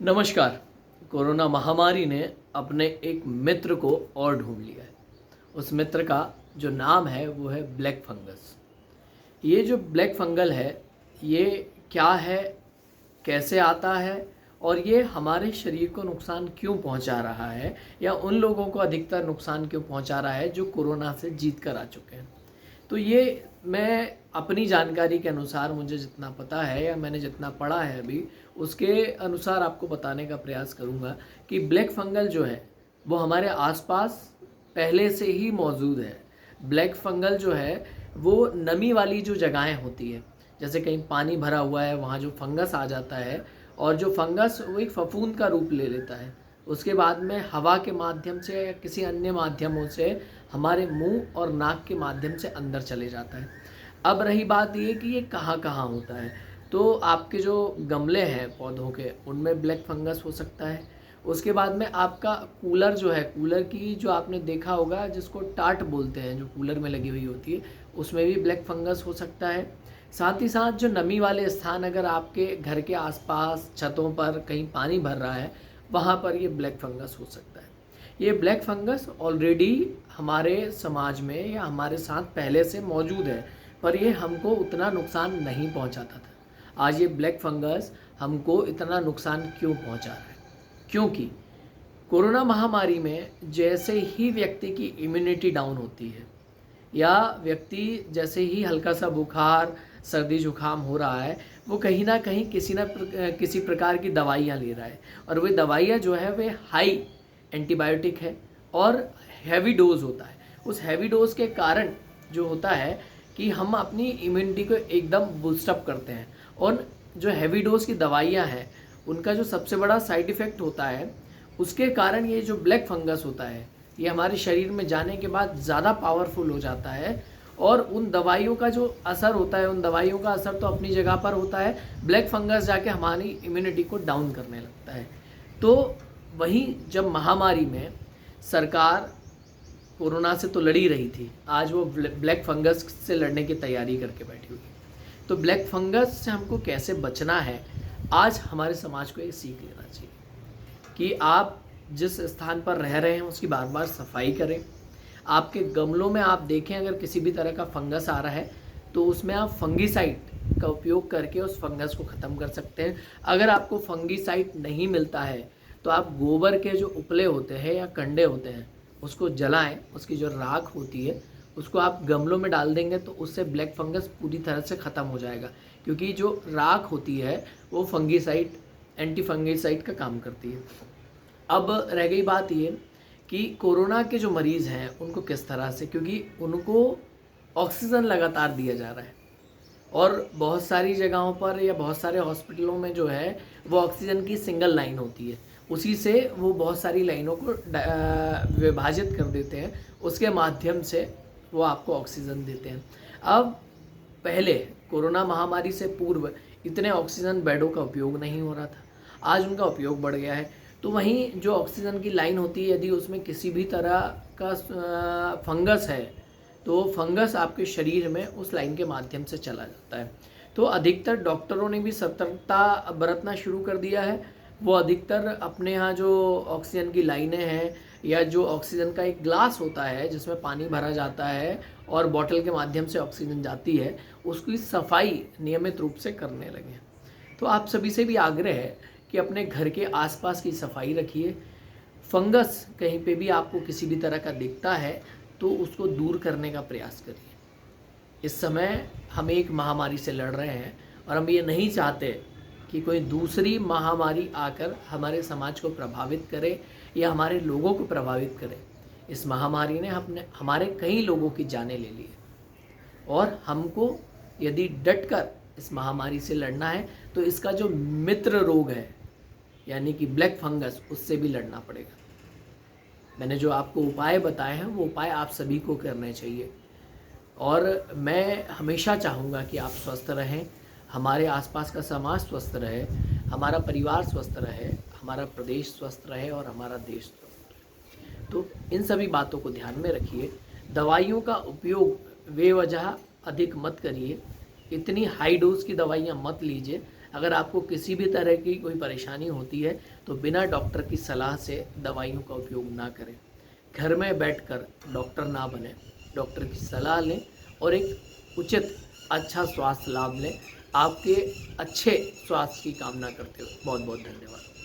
नमस्कार। कोरोना महामारी ने अपने एक मित्र को और ढूंढ लिया है। उस मित्र का जो नाम है वो है ब्लैक फंगस। ये जो ब्लैक फंगल है, ये क्या है, कैसे आता है और ये हमारे शरीर को नुकसान क्यों पहुंचा रहा है या उन लोगों को अधिकतर नुकसान क्यों पहुंचा रहा है जो कोरोना से जीत कर आ चुके हैं। तो ये मैं अपनी जानकारी के अनुसार, मुझे जितना पता है या मैंने जितना पढ़ा है अभी, उसके अनुसार आपको बताने का प्रयास करूँगा कि ब्लैक फंगल जो है वो हमारे आसपास पहले से ही मौजूद है। ब्लैक फंगल जो है वो नमी वाली जो जगहें होती है, जैसे कहीं पानी भरा हुआ है वहाँ जो फंगस आ जाता है, और जो फंगस वो एक फफूंद का रूप ले लेता है। उसके बाद में हवा के माध्यम से या किसी अन्य माध्यमों से हमारे मुंह और नाक के माध्यम से अंदर चले जाता है। अब रही बात ये कि ये कहाँ कहाँ होता है, तो आपके जो गमले हैं पौधों के, उनमें ब्लैक फंगस हो सकता है। उसके बाद में आपका कूलर जो है, कूलर की जो आपने देखा होगा जिसको टाट बोलते हैं, जो कूलर में लगी हुई होती है, उसमें भी ब्लैक फंगस हो सकता है। साथ ही साथ जो नमी वाले स्थान, अगर आपके घर के आसपास छतों पर कहीं पानी भर रहा है, वहाँ पर ये ब्लैक फंगस हो सकता है। ये ब्लैक फंगस ऑलरेडी हमारे समाज में या हमारे साथ पहले से मौजूद है, पर ये हमको उतना नुकसान नहीं पहुंचाता था। आज ये ब्लैक फंगस हमको इतना नुकसान क्यों पहुंचा रहा है? क्योंकि कोरोना महामारी में जैसे ही व्यक्ति की इम्यूनिटी डाउन होती है या व्यक्ति जैसे ही हल्का सा बुखार, सर्दी जुकाम हो रहा है, वो कहीं ना कहीं किसी प्रकार की दवाइयाँ ले रहा है, और वे दवाइयाँ जो है वे हाई एंटीबायोटिक है और हैवी डोज होता है। उस हैवी डोज के कारण जो होता है कि हम अपनी इम्यूनिटी को एकदम बूस्टअप करते हैं, और जो हैवी डोज की दवाइयाँ हैं उनका जो सबसे बड़ा साइड इफ़ेक्ट होता है, उसके कारण ये जो ब्लैक फंगस होता है ये हमारे शरीर में जाने के बाद ज़्यादा पावरफुल हो जाता है, और उन दवाइयों का जो असर होता है, उन दवाइयों का असर तो अपनी जगह पर होता है, ब्लैक फंगस जाके हमारी इम्यूनिटी को डाउन करने लगता है। तो वहीं जब महामारी में सरकार कोरोना से तो लड़ी रही थी, आज वो ब्लैक फंगस से लड़ने की तैयारी करके बैठी हुई है। तो ब्लैक फंगस से हमको कैसे बचना है, आज हमारे समाज को ये सीख लेना चाहिए कि आप जिस स्थान पर रह रहे हैं उसकी बार बार सफाई करें। आपके गमलों में आप देखें अगर किसी भी तरह का फंगस आ रहा है तो उसमें आप फंगीसाइड का उपयोग करके उस फंगस को ख़त्म कर सकते हैं। अगर आपको फंगीसाइड नहीं मिलता है तो आप गोबर के जो उपले होते हैं या कंडे होते हैं उसको जलाएं, उसकी जो राख होती है उसको आप गमलों में डाल देंगे तो उससे ब्लैक फंगस पूरी तरह से ख़त्म हो जाएगा, क्योंकि जो राख होती है वो फंगीसाइड, एंटी फंगीसाइड का काम करती है। अब रह गई बात ये कि कोरोना के जो मरीज़ हैं उनको किस तरह से, क्योंकि उनको ऑक्सीजन लगातार दिया जा रहा है, और बहुत सारी जगहों पर या बहुत सारे हॉस्पिटलों में जो है वो ऑक्सीजन की सिंगल लाइन होती है, उसी से वो बहुत सारी लाइनों को विभाजित कर देते हैं, उसके माध्यम से वो आपको ऑक्सीजन देते हैं। अब पहले कोरोना महामारी से पूर्व इतने ऑक्सीजन बेडों का उपयोग नहीं हो रहा था, आज उनका उपयोग बढ़ गया है। तो वहीं जो ऑक्सीजन की लाइन होती है, यदि उसमें किसी भी तरह का फंगस है तो फंगस आपके शरीर में उस लाइन के माध्यम से चला जाता है। तो अधिकतर डॉक्टरों ने भी सतर्कता बरतना शुरू कर दिया है। वो अधिकतर अपने यहाँ जो ऑक्सीजन की लाइनें हैं या जो ऑक्सीजन का एक ग्लास होता है जिसमें पानी भरा जाता है और बॉटल के माध्यम से ऑक्सीजन जाती है, उसकी सफाई नियमित रूप से करने लगे। तो आप सभी से भी आग्रह है कि अपने घर के आसपास की सफाई रखिए। फंगस कहीं पे भी आपको किसी भी तरह का दिखता है तो उसको दूर करने का प्रयास करिए। इस समय हम एक महामारी से लड़ रहे हैं और हम ये नहीं चाहते कि कोई दूसरी महामारी आकर हमारे समाज को प्रभावित करे या हमारे लोगों को प्रभावित करे। इस महामारी ने हमारे कई लोगों की जानें ले ली है, और हमको यदि डटकर इस महामारी से लड़ना है तो इसका जो मित्र रोग है यानी कि ब्लैक फंगस, उससे भी लड़ना पड़ेगा। मैंने जो आपको उपाय बताए हैं वो उपाय आप सभी को करने चाहिए, और मैं हमेशा चाहूँगा कि आप स्वस्थ रहें, हमारे आसपास का समाज स्वस्थ रहे, हमारा परिवार स्वस्थ रहे, हमारा प्रदेश स्वस्थ रहे और हमारा देश स्वस्थ रहे। तो इन सभी बातों को ध्यान में रखिए। दवाइयों का उपयोग बेवजह अधिक मत करिए, इतनी हाई डोज की दवाइयाँ मत लीजिए। अगर आपको किसी भी तरह की कोई परेशानी होती है तो बिना डॉक्टर की सलाह से दवाइयों का उपयोग ना करें। घर में बैठकर डॉक्टर ना बने, डॉक्टर की सलाह लें और एक उचित अच्छा स्वास्थ्य लाभ लें। आपके अच्छे स्वास्थ्य की कामना करते हुए बहुत बहुत धन्यवाद।